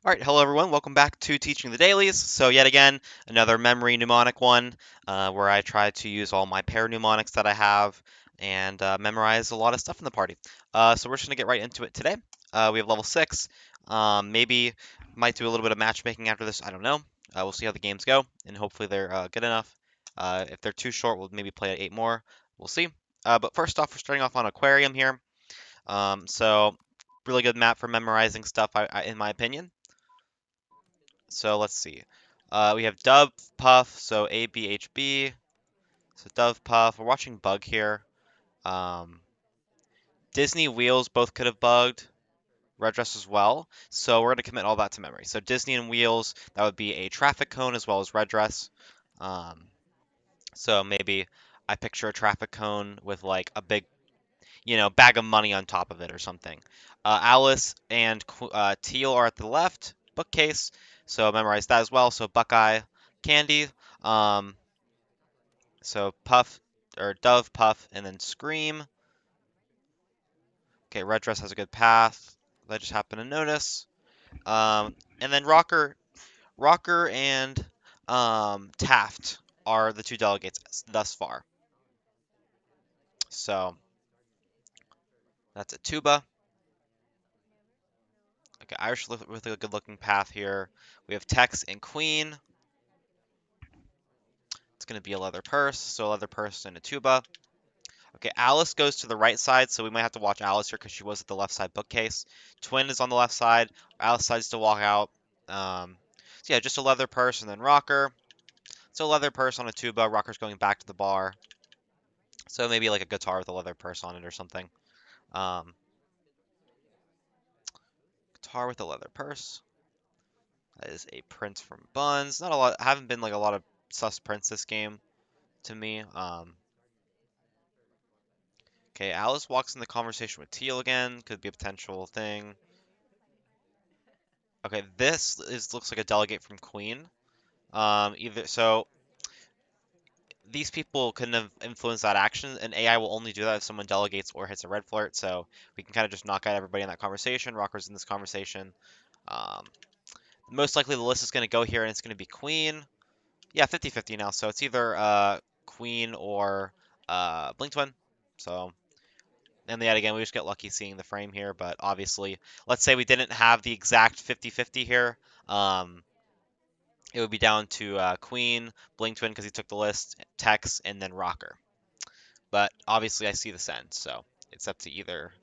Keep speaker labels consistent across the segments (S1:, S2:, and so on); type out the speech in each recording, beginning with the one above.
S1: All right, hello everyone. Welcome back to Teaching the Dailies. So yet again, another memory mnemonic one, where I try to use all my pair mnemonics that I have and memorize a lot of stuff in the party. So we're just gonna get right into it today. We have level 6. Maybe might do a little bit of matchmaking after this. I don't know. We'll see how the games go, and hopefully they're good enough. If they're too short, we'll maybe play at 8 more. We'll see. But first off, we're starting off on Aquarium here. So really good map for memorizing stuff, in my opinion. So let's see. We have Dove Puff, so ABHB. So Dove Puff. We're watching Bug here. Um, Disney Wheels both could have bugged. Red Dress as well. So we're going to commit all that to memory. So Disney and Wheels, that would be a traffic cone as well as Red Dress. Um, so maybe I picture a traffic cone with like a big, bag of money on top of it or something. Alice and Teal are at the left, bookcase. So memorize that as well. So Buckeye, Candy. Um, so Puff or Dove, Puff, and then Scream. Okay, Red Dress has a good path. I just happened to notice. And then Rocker and Taft are the two delegates thus far. So that's a Tuba. Okay, Irish with a good looking path here. We have Tex and Queen. It's going to be a leather purse, so a leather purse and a tuba. Okay, Alice goes to the right side, so we might have to watch Alice here because she was at the left side bookcase. Twin is on the left side. Alice decides to walk out. So yeah, just a leather purse and then Rocker. So a leather purse on a tuba. Rocker's going back to the bar. So maybe like a guitar with a leather purse on it or something. Um, Guitar with a leather purse. That is a Prince from Buns. Not a lot. Haven't been like a lot of sus Prince this game to me. Okay, Alice walks in the conversation with Teal again. Could be a potential thing. Okay, this is looks like a delegate from Queen. Either so these people couldn't have influenced that action, and AI will only do that if someone delegates or hits a red flirt. So we can kind of just knock out everybody in that conversation. Rocker's in this conversation. Um, Most likely the list is going to go here, and it's going to be Queen. Yeah, 50-50 now. So it's either Queen or Blink Twin. So and yet again, we just get lucky seeing the frame here, but obviously, let's say we didn't have the exact 50-50 here. Um, it would be down to Queen, Blink Twin because he took the list, Tex, and then Rocker. But obviously, I see the send, so it's up to either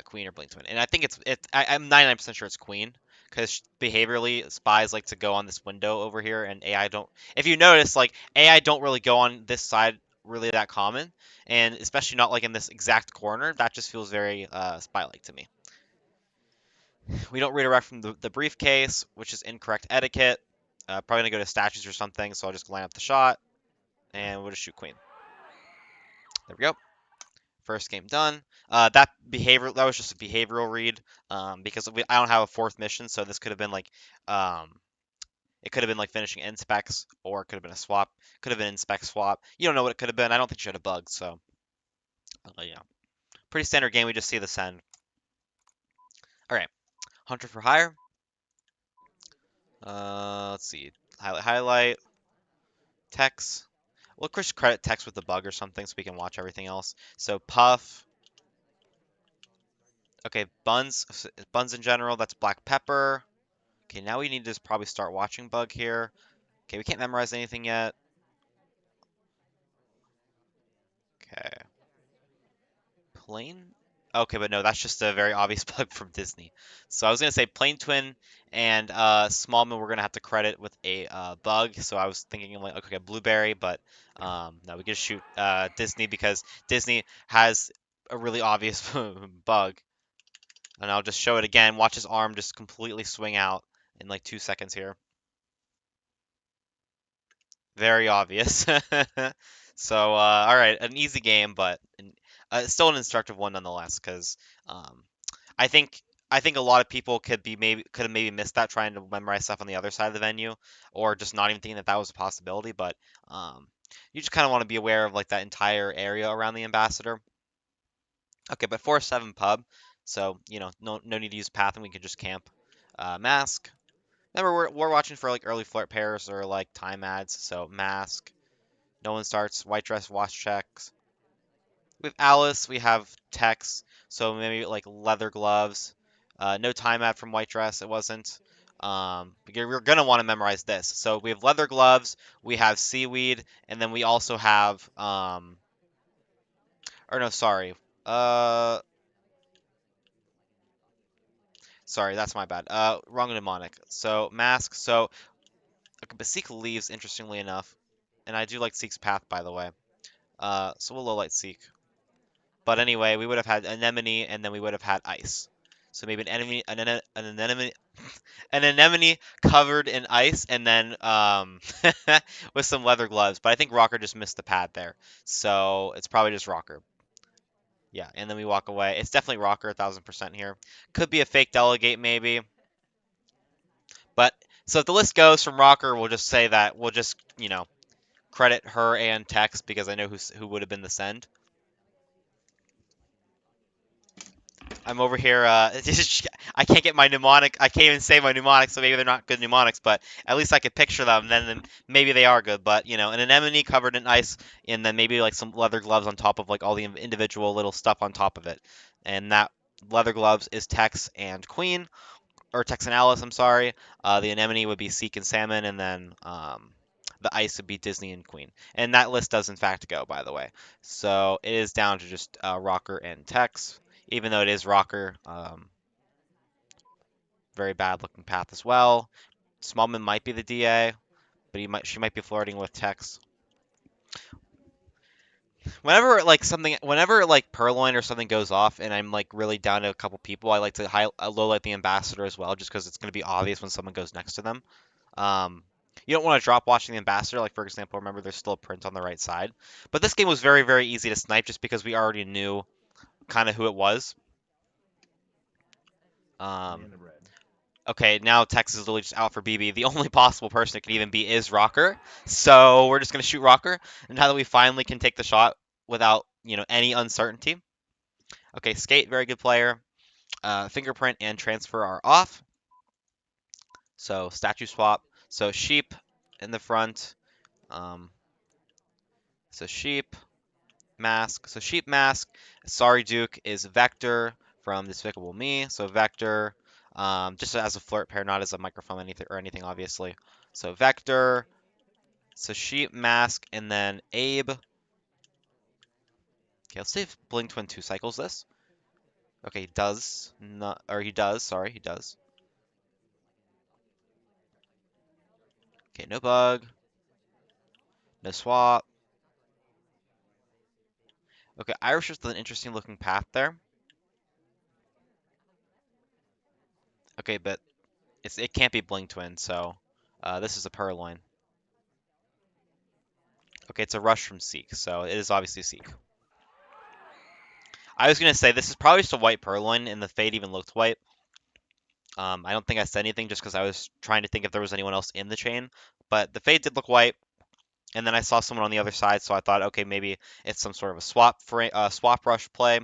S1: Queen or Blink Twin. And I think I'm 99% sure it's Queen because behaviorally, spies like to go on this window over here, and AI don't. If you notice, like AI don't really go on this side really that common, and especially not like in this exact corner. That just feels very spy-like to me. We don't redirect from the briefcase, which is incorrect etiquette. Probably gonna go to statues or something, so I'll just line up the shot, and we'll just shoot Queen. There we go. First game done. That was just a behavioral read, because I don't have a fourth mission, so this could have been like, um, it could have been like finishing inspects, or it could have been a swap. Could have been inspect swap. You don't know what it could have been. I don't think she had a bug, so yeah, pretty standard game. We just see the send. All right, Hunter for hire. Let's see, highlight, text. We'll just credit text with the bug or something, so we can watch everything else. So Puff. Okay, buns in general. That's black pepper. Okay, now we need to probably start watching bug here. Okay, we can't memorize anything yet. Okay. Plain? Okay, but no, that's just a very obvious bug from Disney. So I was gonna say Plain Twin and Smallman we're gonna have to credit with a bug. So I was thinking like okay, Blueberry, but no, we can just shoot Disney because Disney has a really obvious bug. And I'll just show it again. Watch his arm just completely swing out in like 2 seconds here. Very obvious. So, all right, an easy game, but still an instructive one nonetheless. Because um, I think I think a lot of people could have maybe missed that trying to memorize stuff on the other side of the venue, or just not even thinking that that was a possibility. But um, you just kind of want to be aware of like that entire area around the ambassador. Okay, but 4-7 pub, so no need to use path, and we can just camp. Mask. Remember, we're watching for like early flirt pairs or like time ads. So Mask. No one starts. White dress, watch checks. With Alice, we have Tex. So maybe like leather gloves. No time ad from White Dress. It wasn't. But you're gonna want to memorize this. So we have leather gloves. We have seaweed, and then we also have or no, sorry. Uh, Sorry, that's my bad. Wrong mnemonic. So mask. So okay, but Seek leaves, interestingly enough, and I do like Seek's path, by the way. So we'll low light Seek. But anyway, we would have had anemone, and then we would have had ice. So maybe an anemone covered in ice, and then with some leather gloves. But I think Rocker just missed the pad there, so it's probably just Rocker. Yeah, and then we walk away. It's definitely Rocker, 1000% here. Could be a fake delegate, maybe. But so if the list goes from Rocker, we'll just say that we'll just credit her and Tex because I know who would have been the send. I'm over here. I can't get my mnemonic. I can't even say my mnemonics, so maybe they're not good mnemonics. But at least I could picture them. Then maybe they are good. But an anemone covered in ice, and then maybe like some leather gloves on top of like all the individual little stuff on top of it. And that leather gloves is Tex and Queen, or Tex and Alice. I'm sorry. The anemone would be Seek and Salmon, and then the ice would be Disney and Queen. And that list does in fact go, by the way. So it is down to just Rocker and Tex, even though it is Rocker. Very bad looking path as well. Smallman might be the DA, but she might be flirting with Tex. Whenever like Purloin or something goes off, and I'm like really down to a couple people, I like to low light the ambassador as well, just because it's going to be obvious when someone goes next to them. Um, you don't want to drop watching the ambassador. Like for example, remember there's still a print on the right side. But this game was very very easy to snipe just because we already knew kind of who it was. Um, okay, now Tex is literally just out for BB. The only possible person it could even be is Rocker. So we're just gonna shoot Rocker. And now that we finally can take the shot without any uncertainty. Okay, Skate, very good player. Fingerprint and transfer are off. So statue swap. So sheep in the front. Um, so sheep. Mask. So Sheep Mask. Sorry Duke is Vector from Despicable Me. So Vector, just as a flirt pair, not as a microphone anything, obviously. So Vector. So Sheep Mask, and then Abe. Okay, let's see if Bling Twin 2 cycles this. Okay, he does. Not, or he does. Sorry, he does. Okay, no bug. No swap. Okay, Irish is an interesting looking path there. Okay, but it can't be Bling Twin, so this is a Purloin. Okay, it's a rush from Seek, so it is obviously Seek. I was gonna say this is probably just a white Purloin, and the fade even looked white. I don't think I said anything just because I was trying to think if there was anyone else in the chain, but the fade did look white. And then I saw someone on the other side, so I thought, okay, maybe it's some sort of a swap rush play.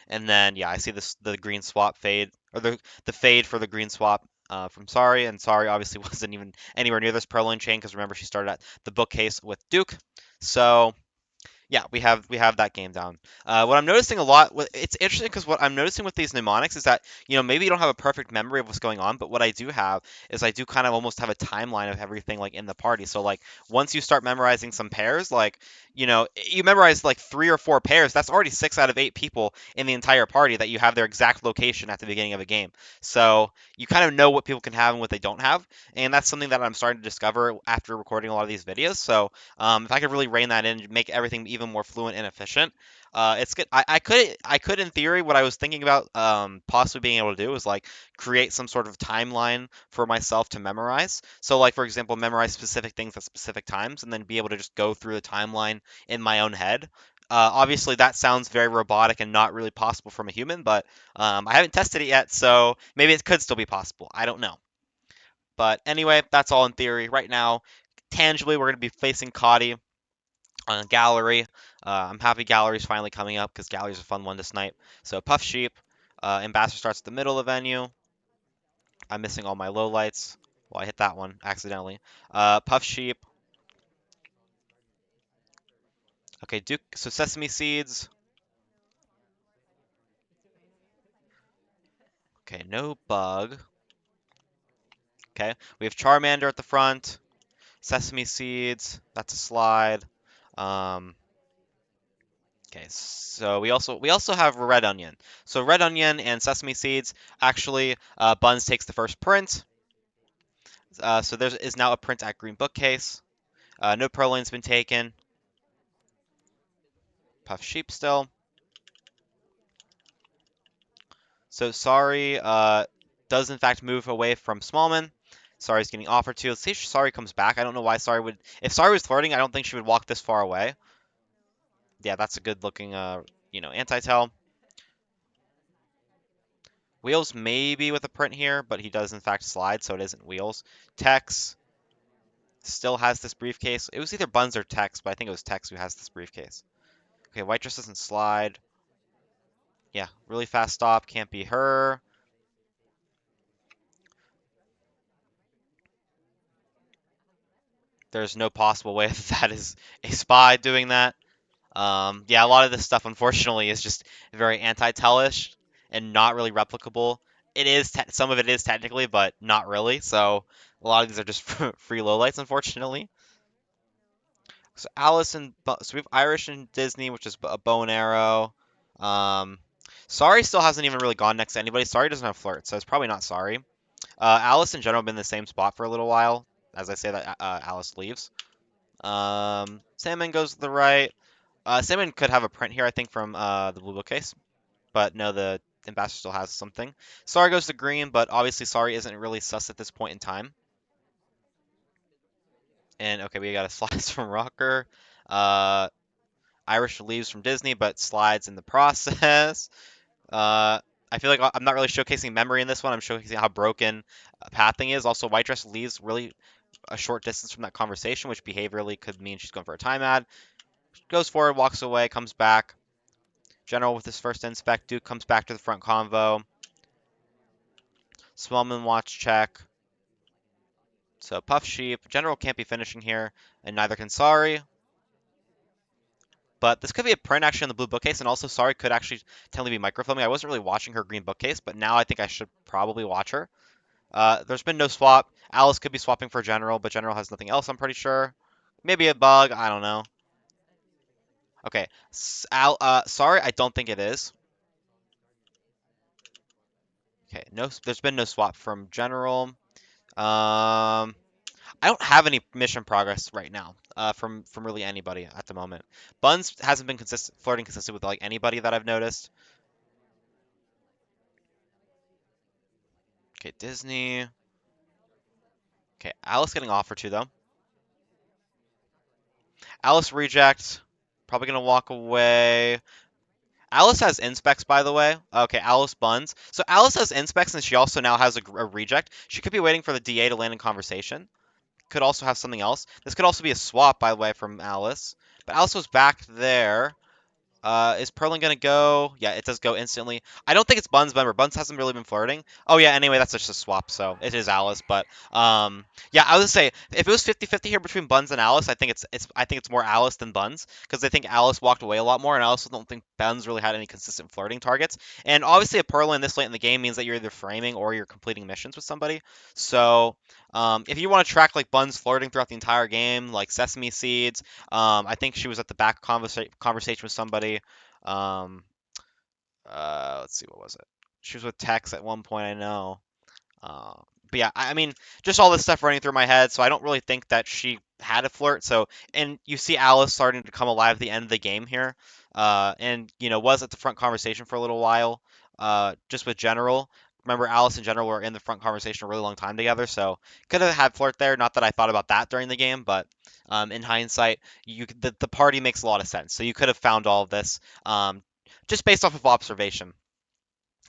S1: And then yeah, I see the green swap fade, or the fade for the green swap from Sorry, and Sorry obviously wasn't even anywhere near this Purloin chain because remember she started at the bookcase with Duke. So yeah, we have that game down. What I'm noticing a lot, it's interesting because what I'm noticing with these mnemonics is that maybe you don't have a perfect memory of what's going on, but what I do have is I do kind of almost have a timeline of everything like in the party. So like once you start memorizing some pairs, like you memorize like 3 or 4 pairs, that's already 6 out of 8 people in the entire party that you have their exact location at the beginning of a game. So you kind of know what people can have and what they don't have, and that's something that I'm starting to discover after recording a lot of these videos. So if I could really rein that in, make everything even more fluent and efficient, it's good. I could in theory, what I was thinking about possibly being able to do is like create some sort of timeline for myself to memorize. So like for example, memorize specific things at specific times, and then be able to just go through the timeline in my own head. Obviously, that sounds very robotic and not really possible from a human, but I haven't tested it yet, so maybe it could still be possible. I don't know. But anyway, that's all in theory. Right now, tangibly, we're going to be facing Cotty on Gallery. I'm happy Gallery's finally coming up because Gallery's a fun one to snipe. So Puff Sheep, Ambassador starts at the middle of the venue. I'm missing all my lowlights. Well, I hit that one accidentally. Puff Sheep. Okay, Duke. So Sesame Seeds. Okay, no Bug. Okay, we have Charmander at the front. Sesame Seeds. That's a slide. Um, okay, so we also have Red Onion. So Red Onion and Sesame Seeds. Actually, Buns takes the first print. So there is now a print at Green Bookcase. No Purloin's been taken. Puff Sheep still. So Sorry does in fact move away from Smallman. Sorry's getting offered to. Let's see if Sorry comes back. I don't know why Sorry would. If Sorry was flirting, I don't think she would walk this far away. Yeah, that's a good looking, anti-tell. Wheels maybe with a print here, but he does in fact slide, so it isn't Wheels. Tex still has this briefcase. It was either Buns or Tex, but I think it was Tex who has this briefcase. Okay, White Dress doesn't slide. Yeah, really fast stop. Can't be her. There's no possible way that is a spy doing that. Yeah, a lot of this stuff, unfortunately, is just very anti-tellish and not really replicable. It is some of it is technically, but not really. So a lot of these are just free lowlights, unfortunately. So Alice and so we have Irish and Disney, which is a bow and arrow. Um, Sorry still hasn't even really gone next to anybody. Sorry doesn't have flirt, so it's probably not Sorry. Alice in general have been in the same spot for a little while. As I say that, Alice leaves. Salmon goes to the right. Salmon could have a print here, I think, from the blue bookcase. But no, the ambassador still has something. Sorry goes to green, but obviously Sorry isn't really sus at this point in time. And okay, we got a slice from Rocker. Uh, Irish leaves from Disney, but slides in the process. I feel like I'm not really showcasing memory in this one. I'm showcasing how broken pathing is. Also, White Dress leaves really a short distance from that conversation, which behaviorally could mean she's going for a time ad. Goes forward, walks away, comes back. General with his first inspect. Duke comes back to the front convo. Smallman watch check. So Puff Sheep. General can't be finishing here, and neither can Sorry. But this could be a print actually on the blue bookcase, and also Sorry could actually technically be microfilming. I wasn't really watching her green bookcase, but now I think I should probably watch her. There's been no swap. Alice could be swapping for General, but General has nothing else, I'm pretty sure. Maybe a bug, I don't know. Okay, Sorry, I don't think it is. Okay, no, there's been no swap from General. I don't have any mission progress right now from really anybody at the moment. Buns hasn't been flirting consistent with like anybody that I've noticed. Okay, Disney. Okay, Alice getting offered to though. Alice reject. Probably gonna walk away. Alice has inspects, by the way. Okay, Alice buns. So Alice has inspects, and she also now has a reject. She could be waiting for the DA to land in conversation. Could also have something else. This could also be a swap, by the way, from Alice. But Alice was back there. Is Perlin gonna go? Yeah, it does go instantly. I don't think it's Buns, remember. Buns hasn't really been flirting. Oh yeah, anyway, that's just a swap, so it is Alice. But yeah, I would say if it was 50-50 here between Buns and Alice, I think it's more Alice than Buns because I think Alice walked away a lot more, and I also don't think Buns really had any consistent flirting targets. And obviously, a Perlin this late in the game means that you're either framing or you're completing missions with somebody. So if you want to track like Buns flirting throughout the entire game, like Sesame Seeds. I think she was at the back conversation with somebody. Um, let's see, what was it? She was with Tex at one point, I know. Uh, but yeah, I mean, just all this stuff running through my head, so I don't really think that she had a flirt. So, and you see Alice starting to come alive at the end of the game here, and was at the front conversation for a little while, just with General. Remember, Alice and General were in the front conversation a really long time together, so could have had flirt there. Not that I thought about that during the game, but in hindsight, the party makes a lot of sense. So you could have found all of this just based off of observation.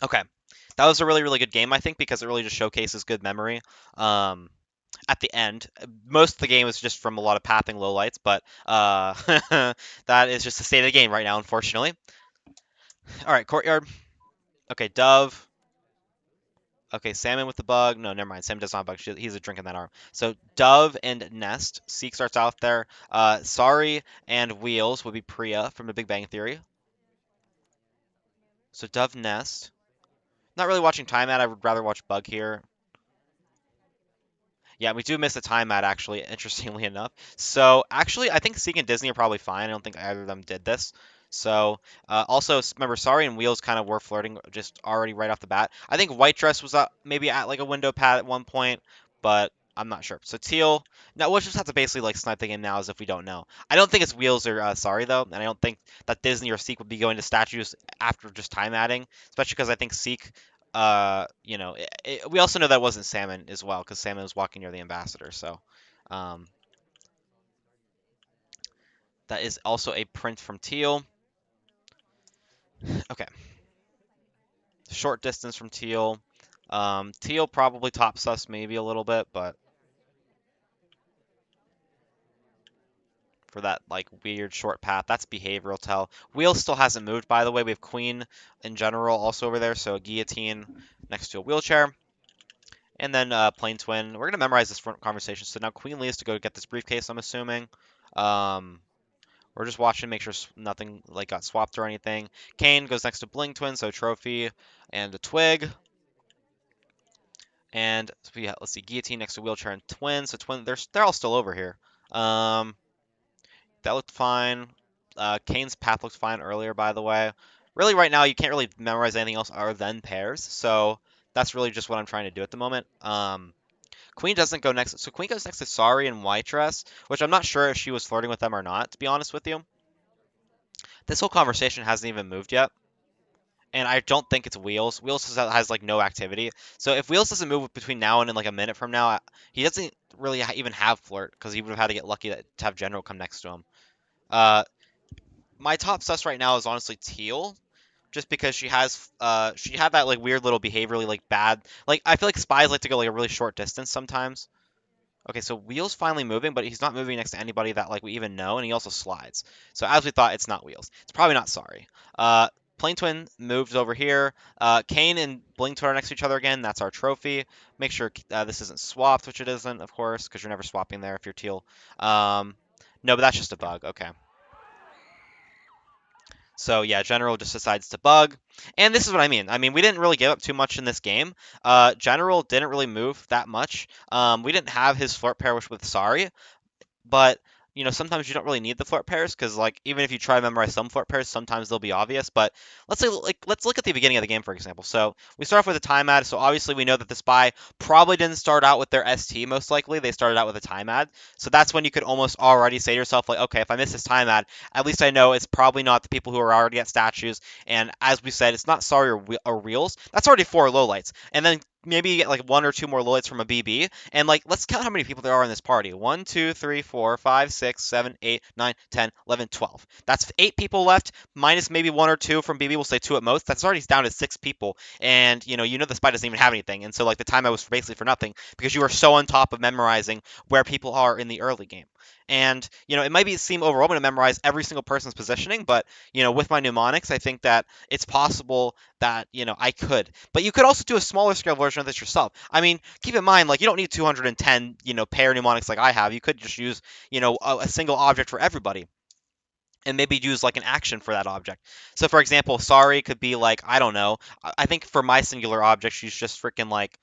S1: Okay. That was a really, really good game, I think, because it really just showcases good memory. Um, at the end, most of the game is just from a lot of pathing lowlights, but that is just the state of the game right now, unfortunately. All right, Courtyard. Okay, Dove. Okay, Salmon with the bug. No, never mind. Salmon does not have bug. He's a drink in that arm. So Dove and Nest. Seek starts out there. Sorry and Wheels would be Priya from The Big Bang Theory. So Dove Nest. Not really watching Time Ad. I would rather watch Bug here. Yeah, we do miss the time at actually, interestingly enough. So actually, I think Seek and Disney are probably fine. I don't think either of them did this. So also remember, Sorry and Wheels kind of were flirting just already right off the bat. I think White Dress was maybe at like a window pad at one point, but I'm not sure. So Teal. Now we'll just have to basically like snipe the game now as if we don't know. I don't think it's Wheels or Sorry though, and I don't think that Disney or Seek would be going to statues after just time adding, especially because I think Seek we also know that wasn't Salmon as well because Salmon was walking near the ambassador. So, um, that is also a print from Teal. Okay, short distance from Teal. Teal probably top sus maybe a little bit, but for that like weird short path, that's behavioral tell. Wheel still hasn't moved, by the way. We have Queen in general also over there, so a guillotine next to a wheelchair. And then Plain Twin. We're gonna memorize this front conversation. So now Queen Lee has to go get this briefcase, I'm assuming. Um, We're just watching to make sure nothing like got swapped or anything. Kane goes next to Bling Twin, so trophy and a twig. And let's see, guillotine next to wheelchair and twin. So twin, they're all still over here. Um, that looked fine. Kane's path looked fine earlier, by the way. Really, right now you can't really memorize anything else other than pairs. So that's really just what I'm trying to do at the moment. Queen doesn't go next. So Queen goes next to Sorry and White Dress, which I'm not sure if she was flirting with them or not, to be honest with you. This whole conversation hasn't even moved yet. And I don't think it's Wheels. Wheels has like no activity. So if Wheels doesn't move between now and in like a minute from now, he doesn't really even have flirt because he would have had to get lucky to have General come next to him. Uh, my top sus right now is honestly Teal, just because she had that like weird little behaviorally like bad like I feel like spies like to go like a really short distance sometimes. Okay, so Wheels finally moving, but he's not moving next to anybody that like we even know, and he also slides. So as we thought, it's not Wheels. It's probably not Sorry. Plain Twin moves over here. Kane and Bling Twin are next to each other again. That's our trophy. Make sure this isn't swapped, which it isn't, of course, because you're never swapping there if you're teal. Um, no, but that's just a bug. Okay. So yeah, General just decides to bug. And this is what I mean. I mean, we didn't really give up too much in this game. General didn't really move that much. We didn't have his flirt pair with Sorry, but sometimes you don't really need the flirt pairs because like even if you try to memorize some flirt pairs, sometimes they'll be obvious. But let's look at the beginning of the game, for example. So we start off with a time ad. So obviously we know that the spy probably didn't start out with their ST. Most likely they started out with a time ad. So that's when you could almost already say to yourself like, okay, if I miss this time ad, at least I know it's probably not the people who are already at statues. And as we said, it's not Sorry or Reels. That's already 4 lowlights. And then maybe you get like 1 or 2 more lowlights from a BB. And like, let's count how many people there are in this party. 1, 2, 3, 4, 5, 6, 7, 8, 9, 10, 11, 12. That's 8 people left, minus maybe 1 or 2 from BB. We'll say 2 at most. That's already down to 6 people. And you know the spy doesn't even have anything. And so like the time I was basically for nothing because you are so on top of memorizing where people are in the early game. And it might seem overwhelming to memorize every single person's positioning, but with my mnemonics, I think that it's possible that I could. But you could also do a smaller scale version of this yourself. I mean, keep in mind, like you don't need 210 pair mnemonics like I have. You could just use a single object for everybody and maybe use like an action for that object. So for example, Sorry could be like, I don't know. I think for my singular object, she's just freaking like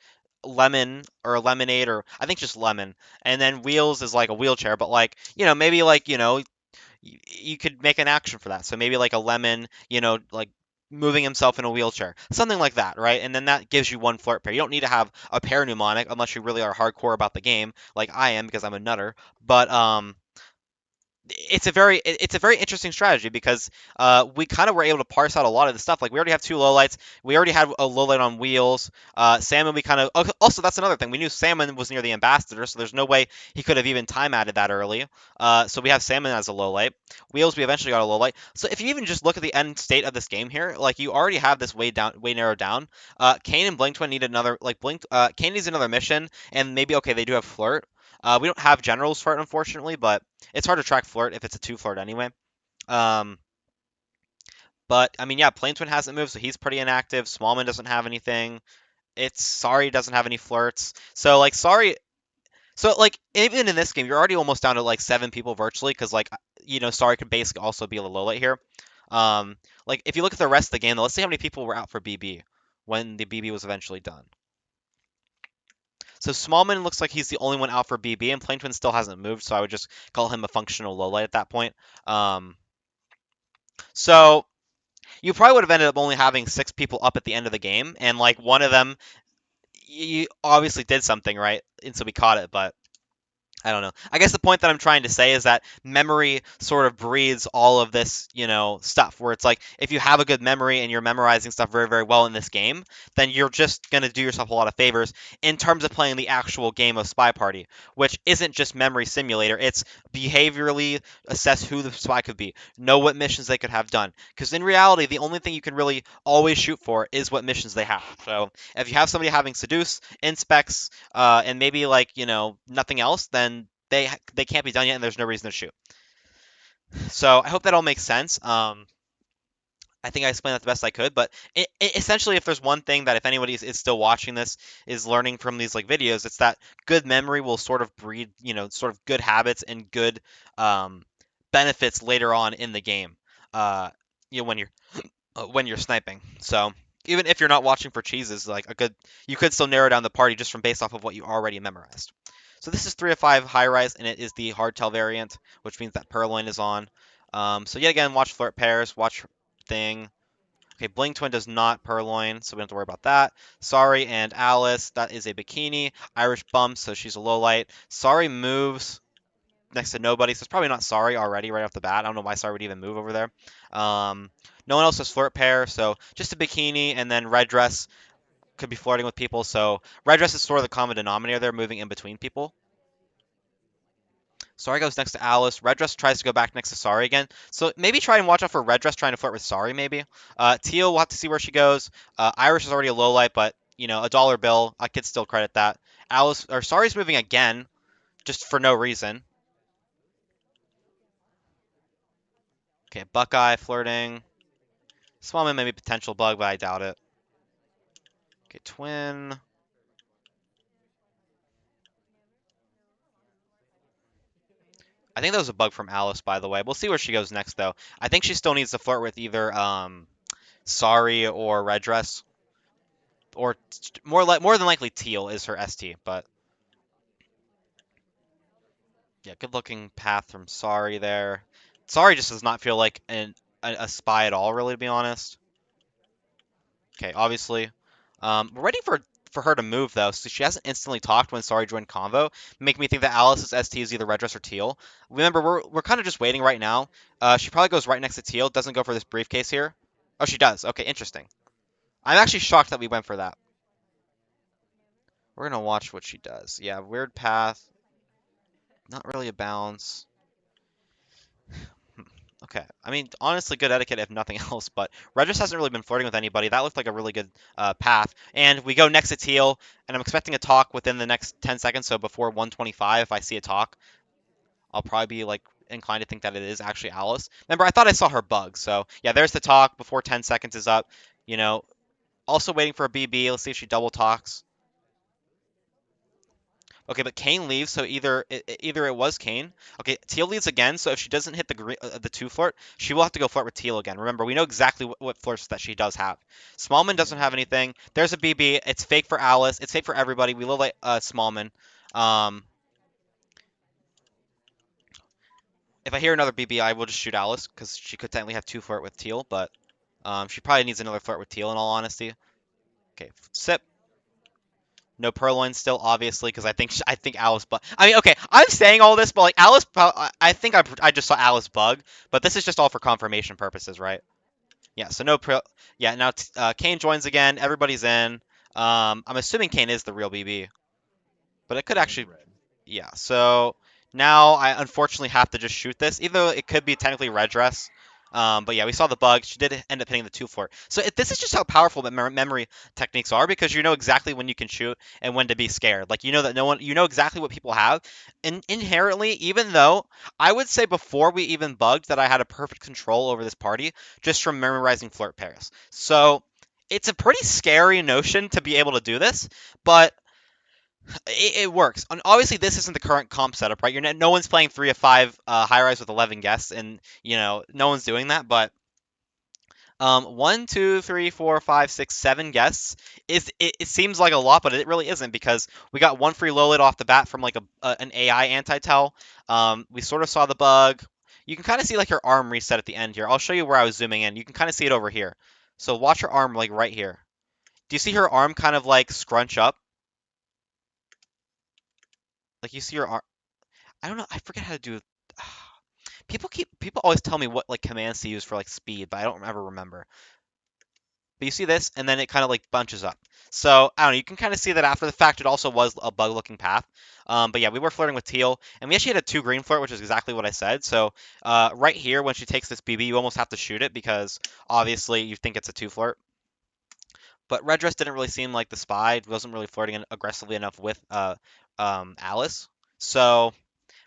S1: lemon or a lemonade or I think just lemon. And then wheels is like a wheelchair, but like, maybe like, you could make an action for that. So maybe like a lemon, like moving himself in a wheelchair, something like that, right? And then that gives you one flirt pair. You don't need to have a pair mnemonic unless you really are hardcore about the game, like I am because I'm a nutter. But it's a very interesting strategy because we kind of were able to parse out a lot of the stuff. Like we already have 2 lowlights. We already had a lowlight on wheels. Salmon, we kind of also that's another thing. We knew Salmon was near the ambassador, so there's no way he could have even time added that early. So we have Salmon as a lowlight. Wheels, we eventually got a lowlight. So if you even just look at the end state of this game here, like you already have this way narrowed down. Kane and Blink Twin need another like Blink. Kane needs another mission, and maybe okay they do have flirt. We don't have generals flirt unfortunately, but it's hard to track flirt if it's a 2 flirt anyway. Um, but I mean, yeah, Plain Twin hasn't moved, so he's pretty inactive. Smallman doesn't have anything. It's Sorry doesn't have any flirts. So like Sorry, so like even in this game, you're already almost down to like 7 people virtually because like Sorry could basically also be a low light here. Um, like if you look at the rest of the game, though, let's see how many people were out for BB when the BB was eventually done. So Smallman looks like he's the only one out for BB, and Plankton still hasn't moved, so I would just call him a functional low light at that point. Um, so you probably would have ended up only having 6 people up at the end of the game, and like one of them, you obviously did something right, and so we caught it, but I don't know. I guess the point that I'm trying to say is that memory sort of breeds all of this, stuff where it's like if you have a good memory and you're memorizing stuff very, very well in this game, then you're just going to do yourself a lot of favors in terms of playing the actual game of Spy Party, which isn't just memory simulator. It's behaviorally assess who the spy could be, know what missions they could have done. Because in reality, the only thing you can really always shoot for is what missions they have. So if you have somebody having seduce, inspects, and maybe like nothing else, then they can't be done yet, and there's no reason to shoot. So I hope that all makes sense. I think I explained that the best I could, but essentially, if there's one thing that if anybody is still watching this is learning from these like videos, it's that good memory will sort of breed sort of good habits and good um, benefits later on in the game. Uh, when you're sniping. So even if you're not watching for cheeses, like you could still narrow down the party just from based off of what you already memorized. So this is 3 of 5 high rise, and it is the hardtail variant, which means that Purloin is on. So yet again, watch flirt pairs, watch thing. Okay, Bling Twin does not Purloin, so we don't have to worry about that. Sorry and Alice, that is a bikini. Irish bumps, so she's a low light. Sorry moves next to nobody, so it's probably not Sorry already right off the bat. I don't know why Sorry would even move over there. No one else has flirt pair, so just a bikini, and then red dress could be flirting with people. So red dress is sort of the common denominator there, moving in between people. Sorry goes next to Alice. Red dress tries to go back next to Sorry again. So maybe try and watch out for red dress trying to flirt with Sorry. Maybe. Teal, we'll have to see where she goes. Irish is already a low light, but a dollar bill. I could still credit that. Alice or Sorry's moving again, just for no reason. Okay, Buckeye flirting. Smallman maybe potential bug, but I doubt it. Okay, twin. I think that was a bug from Alice, by the way. We'll see where she goes next, though. I think she still needs to flirt with either Sorry or Red Dress, or more than likely Teal is her ST. But yeah, good looking path from Sorry there. Sorry just does not feel like a spy at all, really, to be honest. Okay, obviously. We're ready for her to move though, so she hasn't instantly talked when Sorry joined convo, making me think that Alice's ST is either red dress or teal. Remember, we're kind of just waiting right now. She probably goes right next to teal, doesn't go for this briefcase here. Oh, she does. Okay, interesting. I'm actually shocked that we went for that. We're gonna watch what she does. Yeah, weird path. Not really a bounce. Okay. I mean, honestly, good etiquette if nothing else, but Regis hasn't really been flirting with anybody. That looked like a really good path. And we go next to Teal, and I'm expecting a talk within the next 10 seconds, so before 125, if I see a talk, I'll probably be, like, inclined to think that it is actually Alice. Remember, I thought I saw her bug, so yeah, there's the talk before 10 seconds is up. You know, also waiting for a BB. Let's see if she double talks. Okay, but Kane leaves, so either it was Kane. Okay, Teal leaves again, so if she doesn't hit the 2 flirt, she will have to go flirt with Teal again. Remember, we know exactly what flirts that she does have. Smallman doesn't have anything. There's a BB. It's fake for Alice. It's fake for everybody. We look like Smallman. Um, if I hear another BB, I will just shoot Alice because she could technically have 2 flirt with Teal, but she probably needs another flirt with Teal in all honesty. Okay, sip. No Purloin still, obviously, because I think Alice bug. I mean, okay, I'm saying all this, but like Alice, I think I just saw Alice bug, but this is just all for confirmation purposes, right? Yeah. So no Yeah. Now Kane joins again. Everybody's in. I'm assuming Kane is the real BB, but it could actually. Yeah. So now I unfortunately have to just shoot this, even though it could be technically red dress. But yeah, we saw the bug. She did end up hitting the 2 floor. So this is just how powerful memory techniques are because you know exactly when you can shoot and when to be scared. Like you know that you know exactly what people have. And inherently, even though I would say before we even bugged that I had a perfect control over this party just from memorizing flirt pairs. So It's a pretty scary notion to be able to do this, but it works. And obviously, this isn't the current comp setup, right? No one's playing 3 of 5 high rise with 11 guests, and no one's doing that. But 1, 2, 3, 4, 5, 6, 7 guests it seems like a lot, but it really isn't because we got one free low lit off the bat from like an AI anti-tell. We sort of saw the bug. You can kind of see like her arm reset at the end here. I'll show you where I was zooming in. You can kind of see it over here. So watch her arm like right here. Do you see her arm kind of like scrunch up? Like you see her arm. I don't know. I forget how to do. People always tell me what like commands to use for like speed, but I don't ever remember. But you see this, and then it kind of like bunches up. So I don't know. You can kind of see that after the fact, it also was a bug-looking path. But yeah, we were flirting with teal, and we actually had a 2 green flirt, which is exactly what I said. So right here, when she takes this BB, you almost have to shoot it because obviously you think it's a 2 flirt. But red dress didn't really seem like the spy. Wasn't really flirting aggressively enough with Alice. So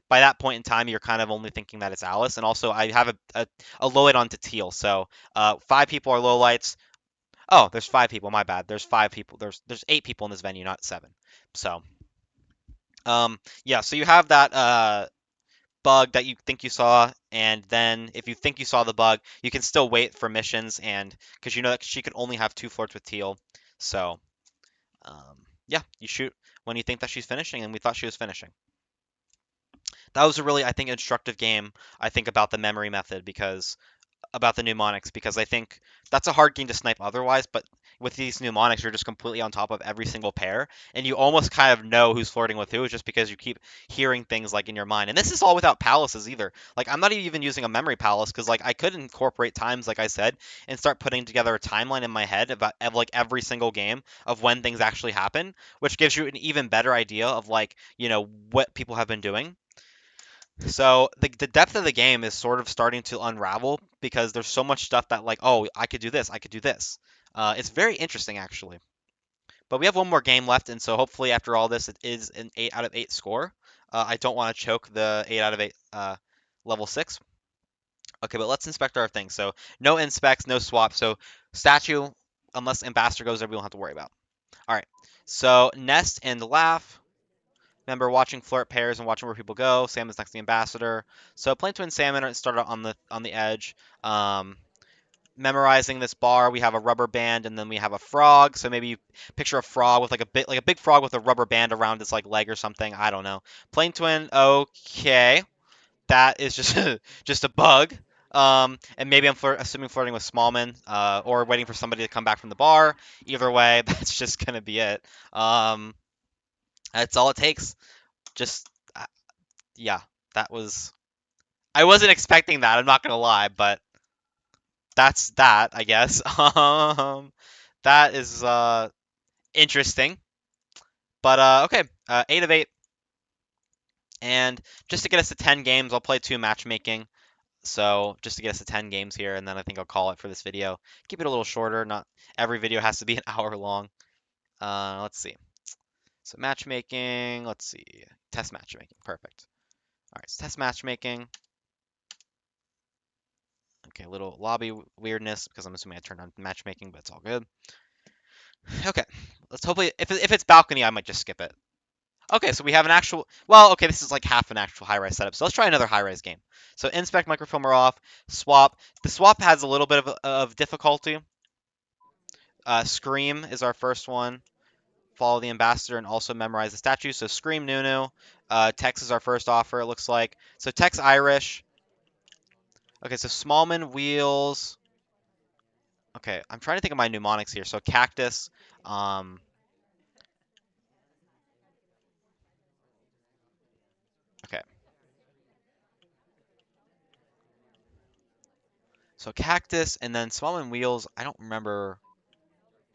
S1: by that point in time, you're kind of only thinking that it's Alice. And also, I have a low light onto teal. So 5 people are low lights. Oh, there's 5 people. My bad. There's 5 people. There's 8 people in this venue, not 7. So yeah. So you have that bug that you think you saw, and then if you think you saw the bug, you can still wait for missions, and because you know that she could only have 2 flirts with teal. So yeah, you shoot when you think that she's finishing, and we thought she was finishing. That was a really, I think, instructive game. I think about the memory method because about the mnemonics because I think that's a hard game to snipe otherwise, but with these mnemonics, you're just completely on top of every single pair, and you almost kind of know who's flirting with who just because you keep hearing things like in your mind. And this is all without palaces either. Like I'm not even using a memory palace because like I could incorporate times, like I said, and start putting together a timeline in my head about of like every single game of when things actually happen, which gives you an even better idea of like what people have been doing. So the depth of the game is sort of starting to unravel because there's so much stuff that like, oh, I could do this, I could do this. It's very interesting actually. But we have one more game left, and so hopefully after all this, it is an 8 out of 8 score. I don't want to choke the 8 out of 8 level 6. Okay, but let's inspect our things. So no inspects, no swap. So statue, unless ambassador goes there, we don't have to worry about. All right. So nest and laugh. Remember watching flirt pairs and watching where people go. Salmon's next to the ambassador. So plain twin salmon started on the edge. Um, Memorizing this bar, we have a rubber band and then we have a frog. So maybe you picture a frog with like a big frog with a rubber band around its like leg or something. I don't know. Plain twin. Okay, that is just just a bug. And maybe I'm assuming flirting with Smallman, or waiting for somebody to come back from the bar. Either way, that's just gonna be it. Um, that's all it takes. Just yeah, that was. I wasn't expecting that. I'm not gonna lie, but that's that, I guess. That is interesting. But okay, 8 of 8, and just to get us to 10 games, I'll play 2 matchmaking. So just to get us to 10 games here, and then I think I'll call it for this video. Keep it a little shorter. Not every video has to be an hour long. Let's see. So matchmaking. Let's see. Test matchmaking. Perfect. All right. So test matchmaking. Okay, a little lobby weirdness because I'm assuming I turned on matchmaking, but it's all good. Okay, let's hopefully, if it's balcony, I might just skip it. Okay, so we have an actual, well, okay, this is like half an actual high-rise setup, so let's try another high-rise game. So inspect, microfilm are off, swap. The swap has a little bit of difficulty. Scream is our first one. Follow the ambassador and also memorize the statue. So Scream Nunu. Tex is our first offer, it looks like. So Tex Irish. Okay, so Smallman Wheels. Okay, I'm trying to think of my mnemonics here. So Cactus. Um, okay. So Cactus and then Smallman Wheels. I don't remember.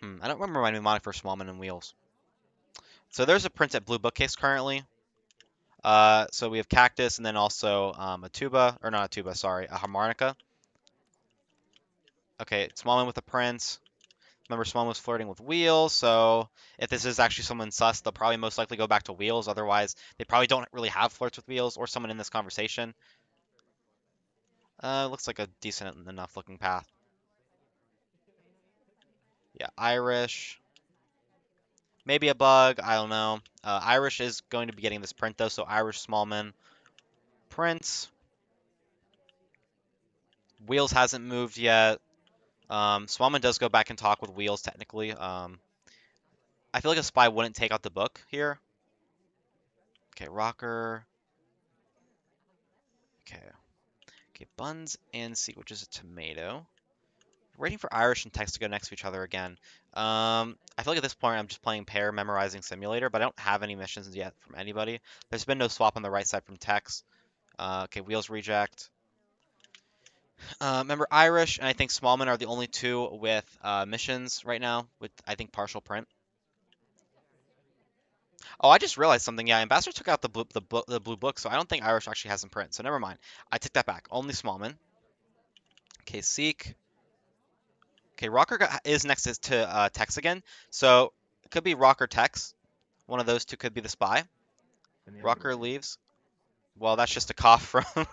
S1: I don't remember my mnemonic for Smallman and Wheels. So there's a print at Blue Bookcase currently. So we have Cactus and then also a tuba, or not a tuba, sorry, a harmonica. Okay, Smallman with a print. Remember, Smallman was flirting with Wheels, so if this is actually someone sus, they'll probably most likely go back to Wheels. Otherwise, they probably don't really have flirts with Wheels or someone in this conversation. Looks like a decent enough looking path. Yeah, Irish. Maybe a bug. I don't know. Irish is going to be getting this print though, so Irish Smallman prints. Wheels hasn't moved yet. Smallman does go back and talk with Wheels technically. I feel like a spy wouldn't take out the book here. Okay, Rocker. Okay. Okay, Buns and Seek, which is a tomato. Waiting for Irish and Tex to go next to each other again. I feel like at this point I'm just playing pair memorizing simulator, but I don't have any missions yet from anybody. There's been no swap on the right side from Tex. Okay, Wheels reject. Remember Irish and I think Smallman are the only two with missions right now, with I think partial print. Oh, I just realized something. Yeah, Ambassador took out the blue book, so I don't think Irish actually has some print. So never mind. I take that back. Only Smallman. Okay, Seek. Okay, Rocker is next to Tex again, so it could be Rocker Tex. One of those two could be the spy. Rocker leaves. Well, that's just a cough from.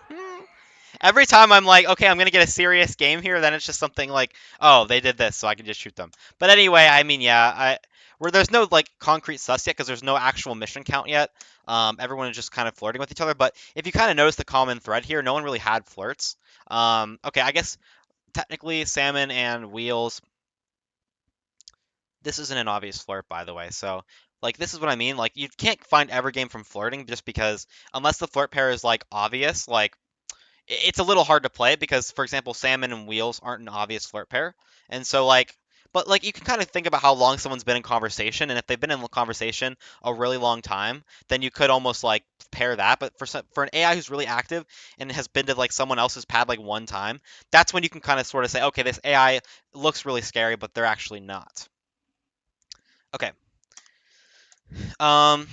S1: Every time I'm like, okay, I'm gonna get a serious game here, then it's just something like, oh, they did this, so I can just shoot them. But anyway, I mean, yeah, where there's no like concrete sus yet because there's no actual mission count yet. Everyone is just kind of flirting with each other. But if you kind of notice the common thread here, no one really had flirts. Okay, I guess technically Salmon and Wheels. This isn't an obvious flirt, by the way. So, like, this is what I mean. Like, you can't find every game from flirting just because, unless the flirt pair is like obvious, like it's a little hard to play because, for example, Salmon and Wheels aren't an obvious flirt pair, and so like, but like you can kind of think about how long someone's been in conversation, and if they've been in conversation a really long time, then you could almost like pair that. But for an AI who's really active and has been to like someone else's pad like one time, that's when you can kind of sort of say, okay, this AI looks really scary, but they're actually not. Okay. Um,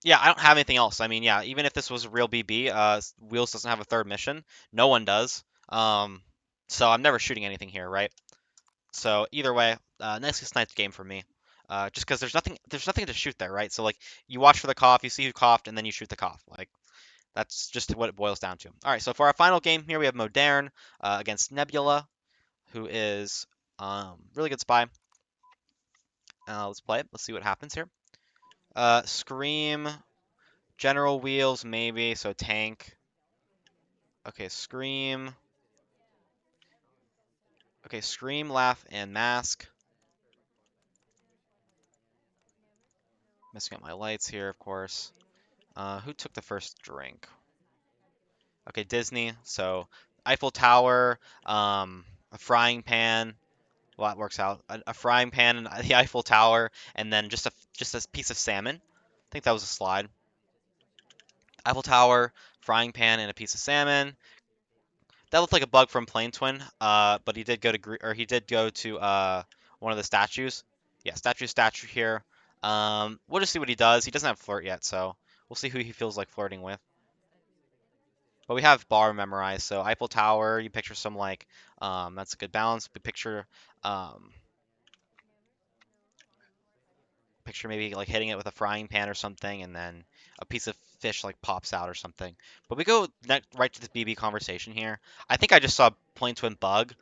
S1: yeah, I don't have anything else. I mean, yeah, even if this was a real BB, Wheels doesn't have a third mission. No one does. Um, so I'm never shooting anything here, right? So either way, nicely sniped game for me. Just because there's nothing to shoot there, right? So like you watch for the cough, you see who coughed, and then you shoot the cough. Like that's just what it boils down to. All right, so for our final game here, we have Modern against Nebula, who is really good spy. Let's play it. Let's see what happens here. Scream, General Wheels, maybe. So tank. Okay, Scream. Okay, Scream, Laugh, and Mask. Messing up my lights here, of course. Who took the first drink? Okay, Disney. So Eiffel Tower, a frying pan. Well, that works out. A frying pan and the Eiffel Tower, and then just a piece of salmon. I think that was a slide. Eiffel Tower, frying pan, and a piece of salmon. That looked like a bug from Plane Twin, but he did go to one of the statues. Yeah, statue here. We'll just see what he does. He doesn't have flirt yet, so we'll see who he feels like flirting with. But we have bar memorized, so Eiffel Tower. You picture some like, that's a good balance. We um, picture maybe like hitting it with a frying pan or something, and then a piece of fish like pops out or something. But we go right to this BB conversation here. I think I just saw Plane Twin bug.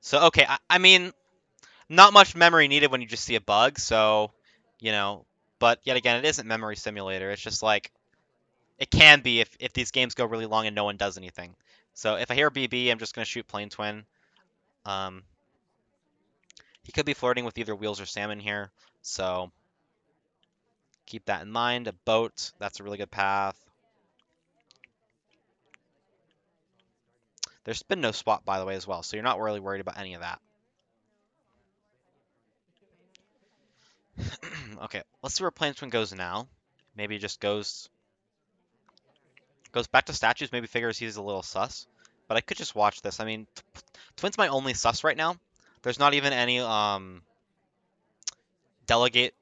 S1: So okay, I mean, not much memory needed when you just see a bug. So, you know, but yet again, it isn't memory simulator. It's just like it can be if these games go really long and no one does anything. So if I hear BB, I'm just gonna shoot Plane Twin. Um, he could be flirting with either Wheels or Salmon here. So keep that in mind. A boat, that's a really good path. There's been no swap, by the way, as well, so you're not really worried about any of that. Okay, let's see where Plane Twin goes now. Maybe just goes back to statues, maybe figures he's a little sus. But I could just watch this. I mean, Twin's my only sus right now. There's not even any delegate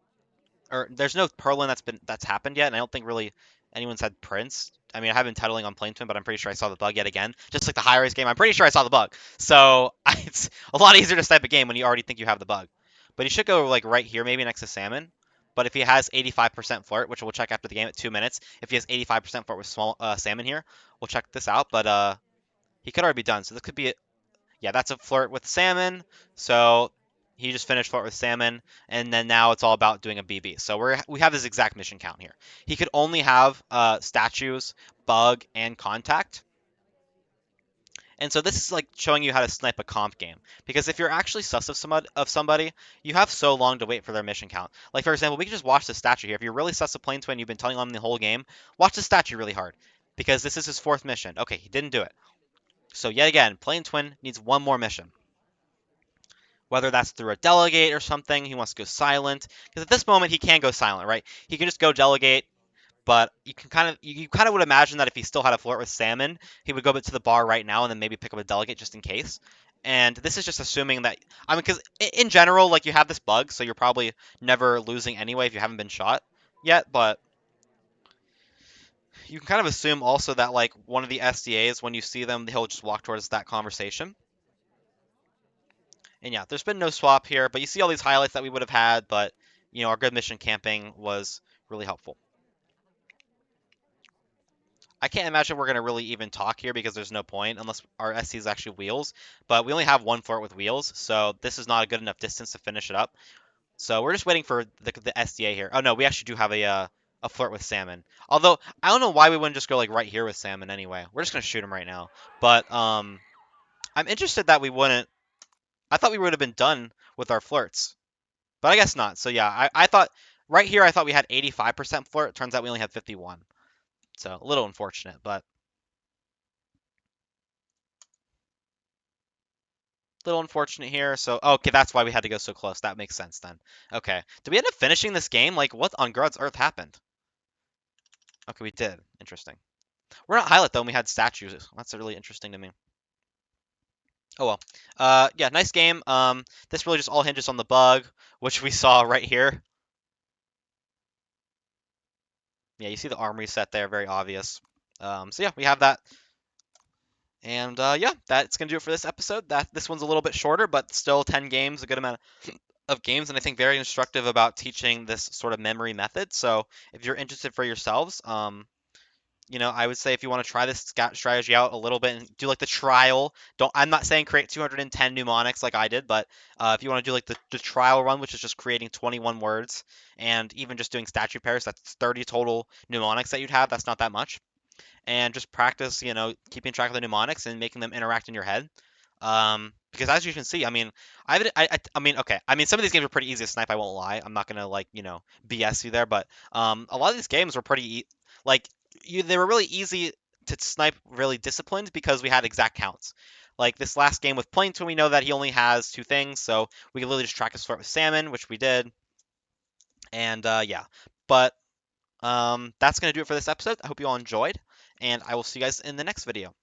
S1: or there's no Perlin that's happened yet, and I don't think really anyone's had Prince. I mean, I haven't titling on Plane Twin, but I'm pretty sure I saw the bug yet again. Just like the high race game, I'm pretty sure I saw the bug. So it's a lot easier to snipe a game when you already think you have the bug. But he should go like right here, maybe next to Salmon. But if he has 85% flirt, which we'll check after the game at 2 minutes, if he has 85% flirt with small Salmon here, we'll check this out. But he could already be done. So this could be, yeah, that's a flirt with Salmon. So He just finished flirt with salmon, and then now it's all about doing a BB. So we have this exact mission count here. He could only have statues, bug, and contact. And so this is like showing you how to snipe a comp game. Because if you're actually sus of somebody, you have so long to wait for their mission count. Like for example, we can just watch the statue here. If you're really sus of Plane Twin, you've been telling on the whole game, watch the statue really hard. Because this is his 4th mission. Okay, he didn't do it. So yet again, Plane Twin needs one more mission. Whether that's through a delegate or something, he wants to go silent. Because at this moment, he can go silent, right? He can just go delegate, but you kind of would imagine that if he still had a flirt with salmon, he would go to the bar right now and then maybe pick up a delegate just in case. And this is just assuming that I mean, because in general, like you have this bug, so you're probably never losing anyway if you haven't been shot yet. But you can kind of assume also that like one of the SDAs, when you see them, he'll just walk towards that conversation. And yeah, there's been no swap here, but you see all these highlights that we would have had, but our good mission camping was really helpful. I can't imagine we're going to really even talk here because there's no point unless our SC is actually wheels. But we only have one flirt with wheels, so this is not a good enough distance to finish it up. So we're just waiting for the SDA here. Oh no, we actually do have a flirt with salmon. Although I don't know why we wouldn't just go like right here with salmon anyway. We're just gonna shoot him right now. But I'm interested that we wouldn't. I thought we would have been done with our flirts, but I guess not. So yeah, I thought right here I thought we had 85% flirt. Turns out we only had 51. So a little unfortunate, but little unfortunate here. So, okay, that's why we had to go so close. That makes sense then. Okay. Did we end up finishing this game? Like, what on God's earth happened? Okay, we did. Interesting. We're not highlight though, and we had statues. That's really interesting to me. Oh well. Yeah, nice game. This really just all hinges on the bug, which we saw right here. Yeah, you see the arm reset there, very obvious. So yeah, we have that. And yeah, that's gonna do it for this episode. This one's a little bit shorter, but still 10 games, a good amount of games, and I think very instructive about teaching this sort of memory method. So if you're interested for yourselves, I would say if you want to try this strategy out a little bit and do like the trial, I'm not saying create 210 mnemonics like I did, but if you want to do like the trial run, which is just creating 21 words and even just doing statue pairs, that's 30 total mnemonics that you'd have. That's not that much. And just practice, keeping track of the mnemonics and making them interact in your head. Because as you can see, I mean, I mean, okay, I mean, some of these games are pretty easy to snipe. I won't lie. I'm not gonna like, BS you there, but a lot of these games were like they were really easy to snipe, really disciplined because we had exact counts. Like this last game with Plankton, we know that he only has 2 things, so we can literally just track his flirt with salmon, which we did, and yeah. But that's gonna do it for this episode. I hope you all enjoyed, and I will see you guys in the next video.